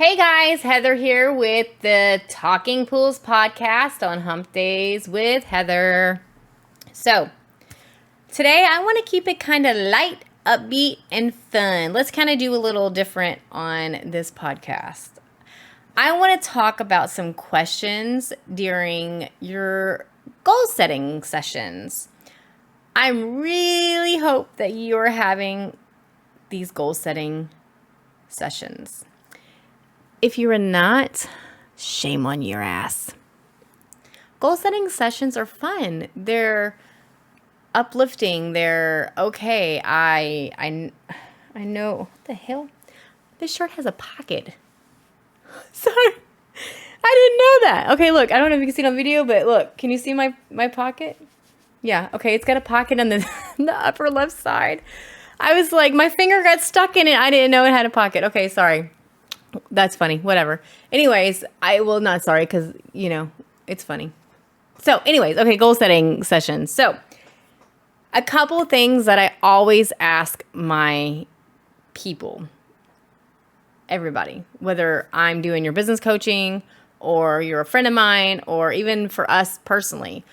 Hey guys, Heather here with the Talking Pools podcast on Hump Days with Heather. So, today I want to keep it kind of light, upbeat, and fun. Let's kind of do a little different on this podcast. I want to talk about some questions during your goal setting sessions. I really hope that you're having these goal setting sessions. If you're not, shame on your ass. Goal setting sessions are fun. They're uplifting. They're okay. I know. What the hell? This shirt has a pocket. Sorry. I didn't know that. Okay, look. I don't know if you can see it on video, but look. Can you see my pocket? Yeah. Okay, it's got a pocket on the upper left side. I was like, my finger got stuck in it. I didn't know it had a pocket. Okay, sorry. That's funny. Whatever. Anyways, not sorry because, it's funny. So anyways, okay, goal setting session. So a couple things that I always ask my people, everybody, whether I'm doing your business coaching or you're a friend of mine or even for us personally,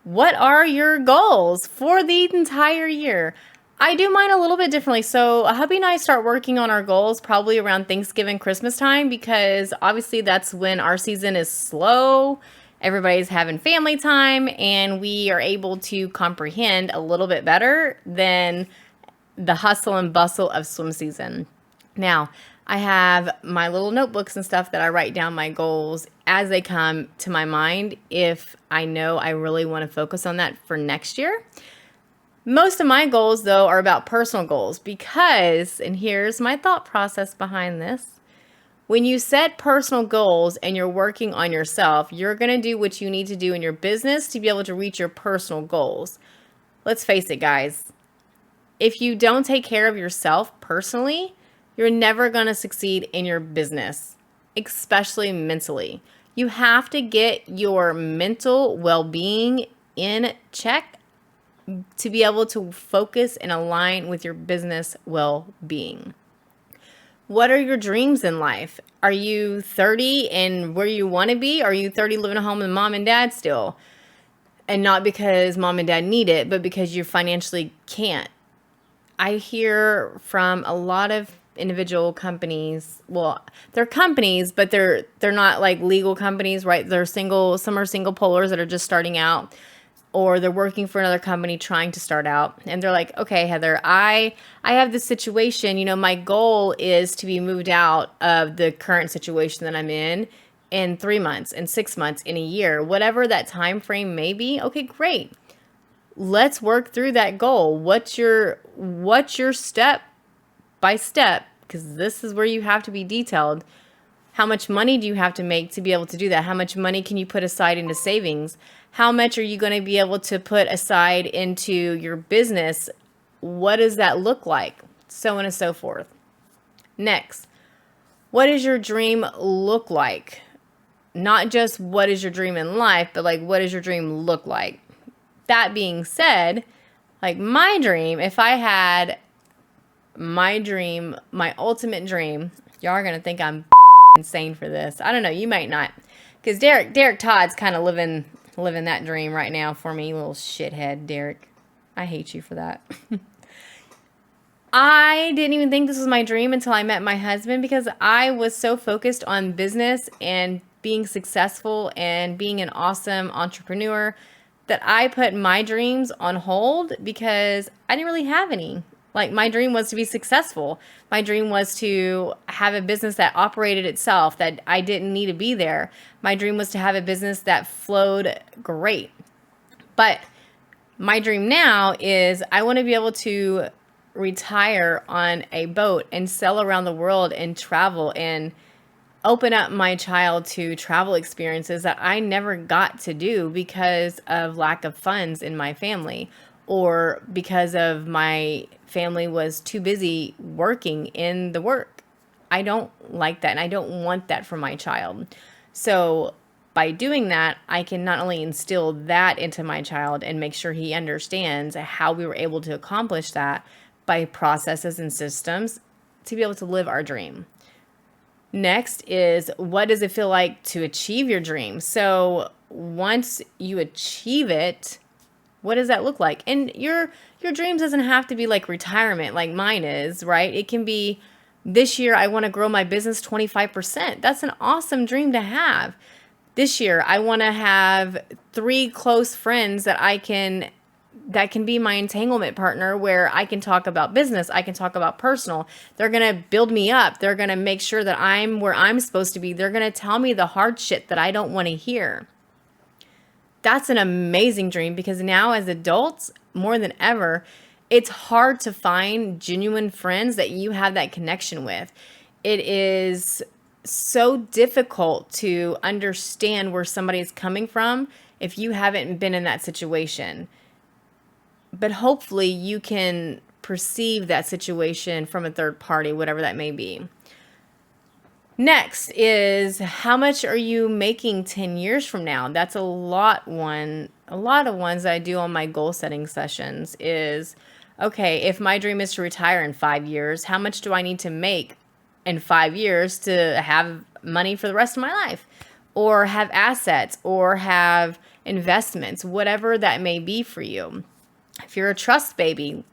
what are your goals for the entire year? I do mine a little bit differently. So hubby and I start working on our goals probably around Thanksgiving, Christmas time, because obviously that's when our season is slow. Everybody's having family time and we are able to comprehend a little bit better than the hustle and bustle of swim season. Now, I have my little notebooks and stuff that I write down my goals as they come to my mind if I know I really want to focus on that for next year. Most of my goals, though, are about personal goals because, and here's my thought process behind this, when you set personal goals and you're working on yourself, you're going to do what you need to do in your business to be able to reach your personal goals. Let's face it, guys. If you don't take care of yourself personally, you're never going to succeed in your business, especially mentally. You have to get your mental well-being in check to be able to focus and align with your business well-being. What are your dreams in life? Are you 30 and where you want to be? Are you 30 living at home with mom and dad still? And not because mom and dad need it, but because you financially can't. I hear from a lot of individual companies. Well, they're companies, but they're not like legal companies, right? They're single, some are single polars that are just starting out, or they're working for another company trying to start out. And they're like, okay, Heather, I have this situation, my goal is to be moved out of the current situation that I'm in 3 months, in 6 months, in a year, whatever that time frame may be. Okay, great. Let's work through that goal. What's your step by step? Because this is where you have to be detailed. How much money do you have to make to be able to do that? How much money can you put aside into savings? How much are you going to be able to put aside into your business? What does that look like? So on and so forth. Next, what does your dream look like? Not just what is your dream in life, but like what does your dream look like? That being said, like my dream, if I had my dream, my ultimate dream, y'all are going to think I'm insane for this. I don't know. You might not. Because Derek Todd's kind of living that dream right now for me, little shithead, Derek. I hate you for that. I didn't even think this was my dream until I met my husband because I was so focused on business and being successful and being an awesome entrepreneur that I put my dreams on hold because I didn't really have any. Like my dream was to be successful. My dream was to have a business that operated itself, that I didn't need to be there. My dream was to have a business that flowed great. But my dream now is I want to be able to retire on a boat and sail around the world and travel and open up my child to travel experiences that I never got to do because of lack of funds in my family, or because of my family was too busy working in the work. I don't like that, and I don't want that for my child. So by doing that, I can not only instill that into my child and make sure he understands how we were able to accomplish that by processes and systems to be able to live our dream. Next is, what does it feel like to achieve your dream? So once you achieve it, what does that look like? And your dreams doesn't have to be like retirement like mine is, right? It can be, this year I want to grow my business 25%. That's an awesome dream to have. This year I want to have 3 close friends that can be my entanglement partner, where I can talk about business, I can talk about personal. They're going to build me up. They're going to make sure that I'm where I'm supposed to be. They're going to tell me the hard shit that I don't want to hear. That's an amazing dream, because now as adults, more than ever, it's hard to find genuine friends that you have that connection with. It is so difficult to understand where somebody is coming from if you haven't been in that situation. But hopefully you can perceive that situation from a third party, whatever that may be. Next is, how much are you making 10 years from now? That's a lot of ones that I do on my goal setting sessions is, okay, if my dream is to retire in 5 years, how much do I need to make in 5 years to have money for the rest of my life, or have assets, or have investments, whatever that may be for you. If you're a trust baby,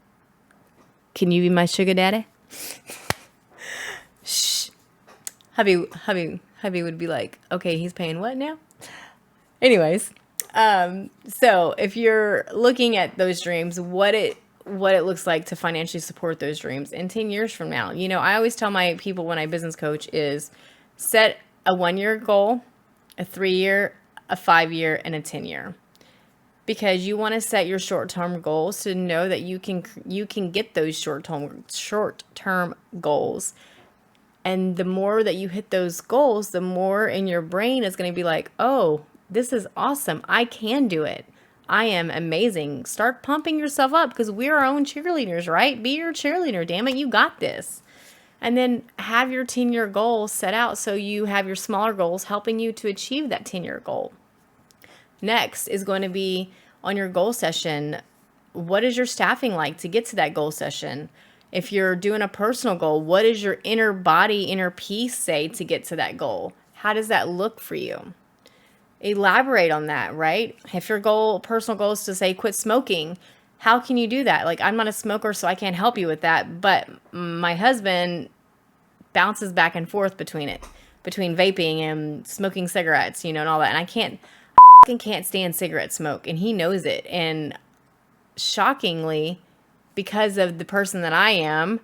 can you be my sugar daddy? Shh. Hubby would be like, okay, he's paying what now? Anyways, so if you're looking at those dreams, what it looks like to financially support those dreams in 10 years from now. You know, I always tell my people when I business coach is, set a 1-year goal, a 3-year, a 5-year, and a 10-year. Because you want to set your short-term goals to know that you can get those short-term goals. And the more that you hit those goals, the more in your brain is going to be like, oh, this is awesome. I can do it. I am amazing. Start pumping yourself up, because we're our own cheerleaders, right? Be your cheerleader. Damn it. You got this. And then have your 10-year goal set out, so you have your smaller goals helping you to achieve that 10-year goal. Next is going to be, on your goal session, what is your staffing like to get to that goal session? If you're doing a personal goal, what does your inner body, inner peace say to get to that goal? How does that look for you? Elaborate on that, right? If your personal goal is to say quit smoking, how can you do that? Like, I'm not a smoker, so I can't help you with that. But my husband bounces back and forth between vaping and smoking cigarettes, and all that. And I can't stand cigarette smoke, and he knows it. And shockingly, because of the person that I am,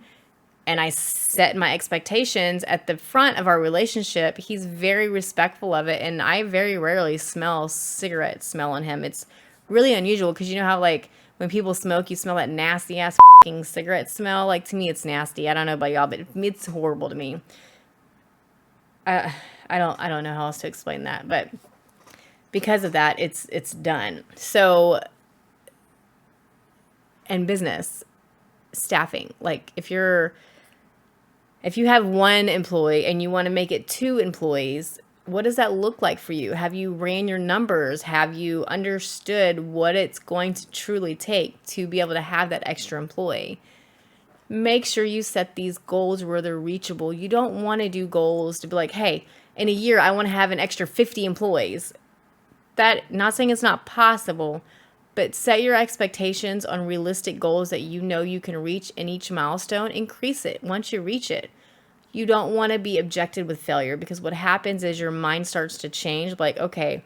and I set my expectations at the front of our relationship, he's very respectful of it. And I very rarely smell cigarette smell on him. It's really unusual, because you know how, like, when people smoke, you smell that nasty ass cigarette smell. Like, to me, it's nasty. I don't know about y'all, but it's horrible to me. I don't know how else to explain that, but because of that, it's done. So, and business staffing, like, if you have 1 employee and you want to make it 2 employees, what does that look like for you? Have you ran your numbers? Have you understood what it's going to truly take to be able to have that extra employee? Make sure you set these goals where they're reachable. You don't want to do goals to be like, hey, in a year, I want to have an extra 50 employees. That, not saying it's not possible, but set your expectations on realistic goals that you know you can reach in each milestone. Increase it once you reach it. You don't want to be objected with failure, because what happens is your mind starts to change. Like, okay,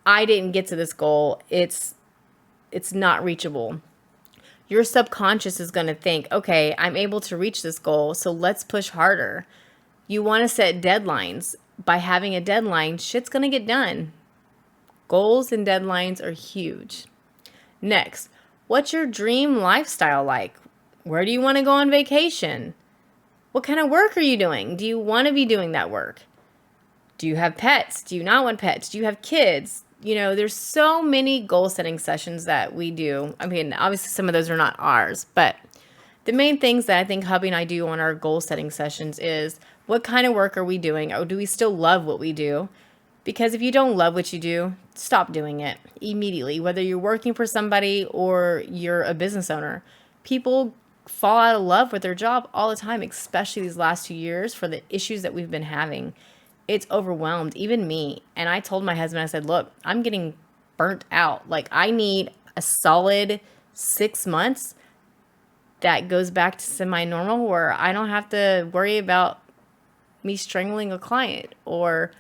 I didn't get to this goal. It's not reachable. Your subconscious is going to think, okay, I'm able to reach this goal, so let's push harder. You want to set deadlines. By having a deadline, shit's going to get done. Goals and deadlines are huge. Next, what's your dream lifestyle like? Where do you want to go on vacation? What kind of work are you doing? Do you want to be doing that work? Do you have pets? Do you not want pets? Do you have kids? There's so many goal setting sessions that we do. I mean, obviously some of those are not ours, but the main things that I think hubby and I do on our goal setting sessions is, what kind of work are we doing? Or do we still love what we do? Because if you don't love what you do, stop doing it immediately, whether you're working for somebody or you're a business owner. People fall out of love with their job all the time, especially these last 2 years for the issues that we've been having. It's overwhelmed, even me. And I told my husband, I said, look, I'm getting burnt out. Like, I need a solid 6 months that goes back to semi-normal where I don't have to worry about me strangling a client or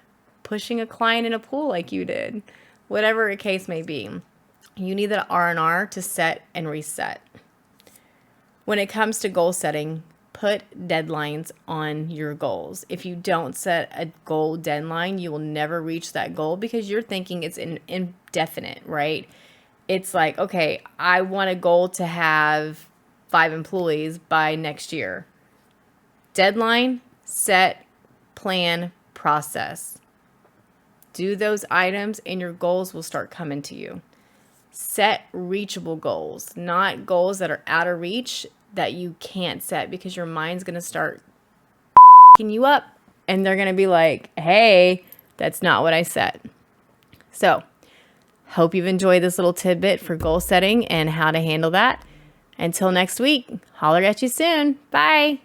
pushing a client in a pool like you did. Whatever the case may be. You need that R&R to set and reset. When it comes to goal setting, put deadlines on your goals. If you don't set a goal deadline, you will never reach that goal because you're thinking it's indefinite, right? It's like, okay, I want a goal to have 5 employees by next year. Deadline, set, plan, process. Do those items and your goals will start coming to you. Set reachable goals, not goals that are out of reach that you can't set because your mind's going to start f***ing you up and they're going to be like, hey, that's not what I set. So, hope you've enjoyed this little tidbit for goal setting and how to handle that. Until next week, holler at you soon. Bye.